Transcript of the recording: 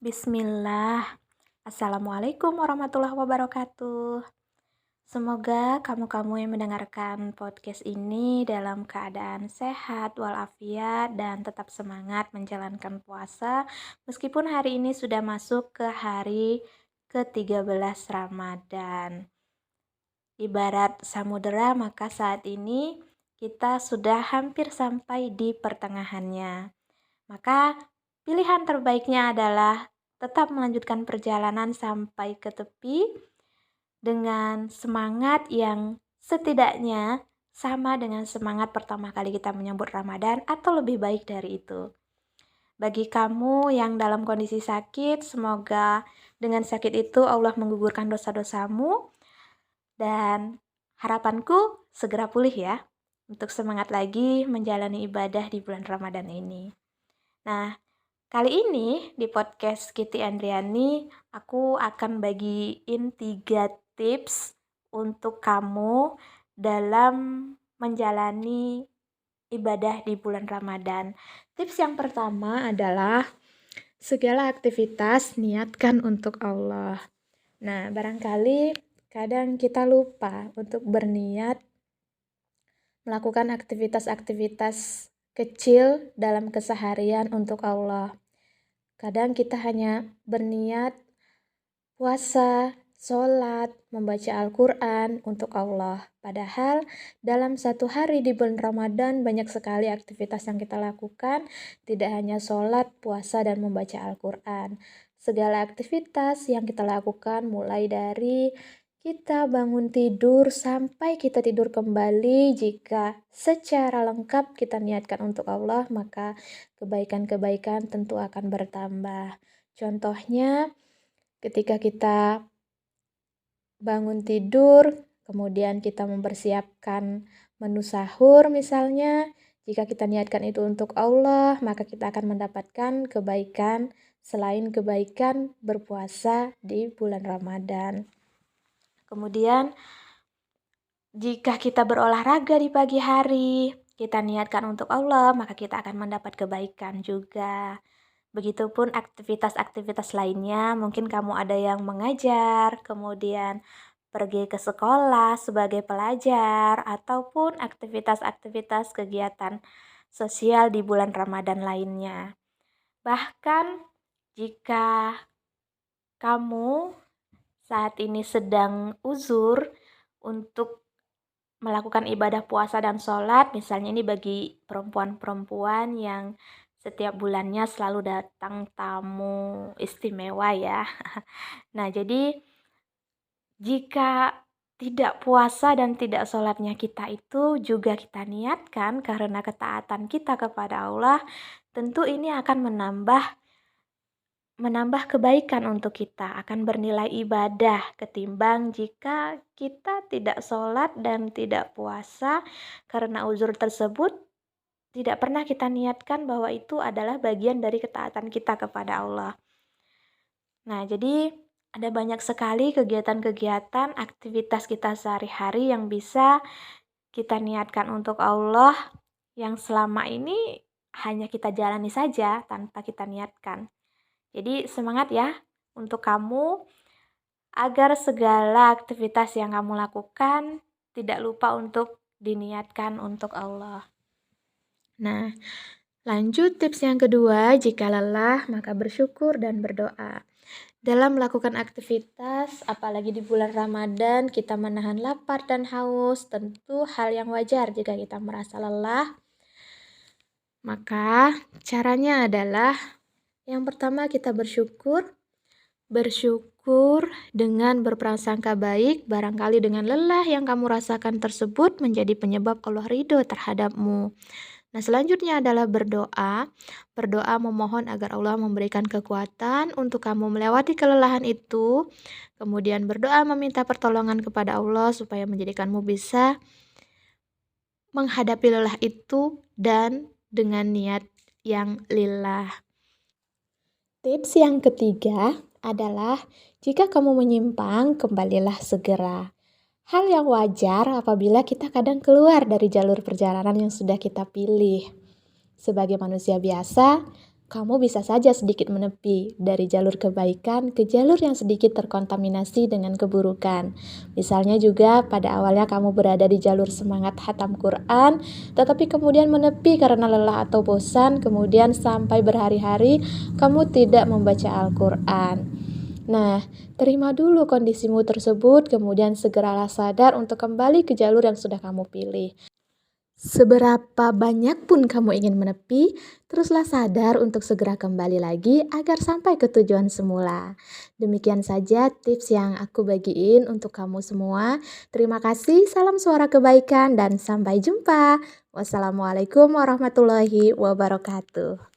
Bismillah. Assalamualaikum warahmatullahi wabarakatuh. Semoga kamu-kamu yang mendengarkan podcast ini dalam keadaan sehat walafiat dan tetap semangat menjalankan puasa meskipun hari ini sudah masuk ke hari ke-13 Ramadan. Ibarat samudera, maka saat ini kita sudah hampir sampai di pertengahannya. Maka pilihan terbaiknya adalah tetap melanjutkan perjalanan sampai ke tepi dengan semangat yang setidaknya sama dengan semangat pertama kali kita menyambut Ramadan atau lebih baik dari itu. Bagi kamu yang dalam kondisi sakit, semoga dengan sakit itu Allah menggugurkan dosa-dosamu dan harapanku segera pulih ya untuk semangat lagi menjalani ibadah di bulan Ramadan ini. Nah, kali ini di podcast Kiti Andriani, aku akan bagiin 3 tips untuk kamu dalam menjalani ibadah di bulan Ramadan. Tips yang pertama adalah segala aktivitas niatkan untuk Allah. Nah, barangkali kadang kita lupa untuk berniat melakukan aktivitas-aktivitas kecil dalam keseharian untuk Allah. Kadang kita hanya berniat puasa, sholat, membaca Al-Quran untuk Allah. Padahal dalam satu hari di bulan Ramadan banyak sekali aktivitas yang kita lakukan, tidak hanya sholat, puasa, dan membaca Al-Quran. Segala aktivitas yang kita lakukan mulai dari kita bangun tidur sampai kita tidur kembali, jika secara lengkap kita niatkan untuk Allah, maka kebaikan-kebaikan tentu akan bertambah. Contohnya, ketika kita bangun tidur, kemudian kita mempersiapkan menu sahur misalnya, jika kita niatkan itu untuk Allah, maka kita akan mendapatkan kebaikan selain kebaikan berpuasa di bulan Ramadan. Kemudian, jika kita berolahraga di pagi hari, kita niatkan untuk Allah, maka kita akan mendapat kebaikan juga. Begitupun aktivitas-aktivitas lainnya, mungkin kamu ada yang mengajar, kemudian pergi ke sekolah sebagai pelajar, ataupun aktivitas-aktivitas kegiatan sosial di bulan Ramadan lainnya. Bahkan jika kamu saat ini sedang uzur untuk melakukan ibadah puasa dan sholat, misalnya ini bagi perempuan-perempuan yang setiap bulannya selalu datang tamu istimewa ya. Nah, jadi jika tidak puasa dan tidak sholatnya kita itu juga kita niatkan karena ketaatan kita kepada Allah, tentu ini akan menambah kebaikan untuk kita, akan bernilai ibadah ketimbang jika kita tidak sholat dan tidak puasa karena uzur tersebut tidak pernah kita niatkan bahwa itu adalah bagian dari ketaatan kita kepada Allah. Nah, jadi ada banyak sekali kegiatan-kegiatan, aktivitas kita sehari-hari yang bisa kita niatkan untuk Allah yang selama ini hanya kita jalani saja tanpa kita niatkan. Jadi semangat ya untuk kamu agar segala aktivitas yang kamu lakukan tidak lupa untuk diniatkan untuk Allah. Nah, lanjut tips yang kedua, jika lelah maka bersyukur dan berdoa. Dalam melakukan aktivitas, apalagi di bulan Ramadan, kita menahan lapar dan haus, tentu hal yang wajar jika kita merasa lelah. Maka caranya adalah yang pertama kita bersyukur dengan berprasangka baik, barangkali dengan lelah yang kamu rasakan tersebut menjadi penyebab Allah ridho terhadapmu. Nah, selanjutnya adalah berdoa memohon agar Allah memberikan kekuatan untuk kamu melewati kelelahan itu, kemudian berdoa meminta pertolongan kepada Allah supaya menjadikanmu bisa menghadapi lelah itu dan dengan niat yang lillah. Tips yang ketiga adalah jika kamu menyimpang, kembalilah segera. Hal yang wajar apabila kita kadang keluar dari jalur perjalanan yang sudah kita pilih. Sebagai manusia biasa, kamu bisa saja sedikit menepi dari jalur kebaikan ke jalur yang sedikit terkontaminasi dengan keburukan. Misalnya juga pada awalnya kamu berada di jalur semangat hatam Quran, tetapi kemudian menepi karena lelah atau bosan, kemudian sampai berhari-hari kamu tidak membaca Al-Quran. Nah, terima dulu kondisimu tersebut, kemudian segeralah sadar untuk kembali ke jalur yang sudah kamu pilih. Seberapa banyak pun kamu ingin menepi, teruslah sadar untuk segera kembali lagi agar sampai ke tujuan semula. Demikian saja tips yang aku bagiin untuk kamu semua. Terima kasih, salam suara kebaikan, dan sampai jumpa. Wassalamualaikum warahmatullahi wabarakatuh.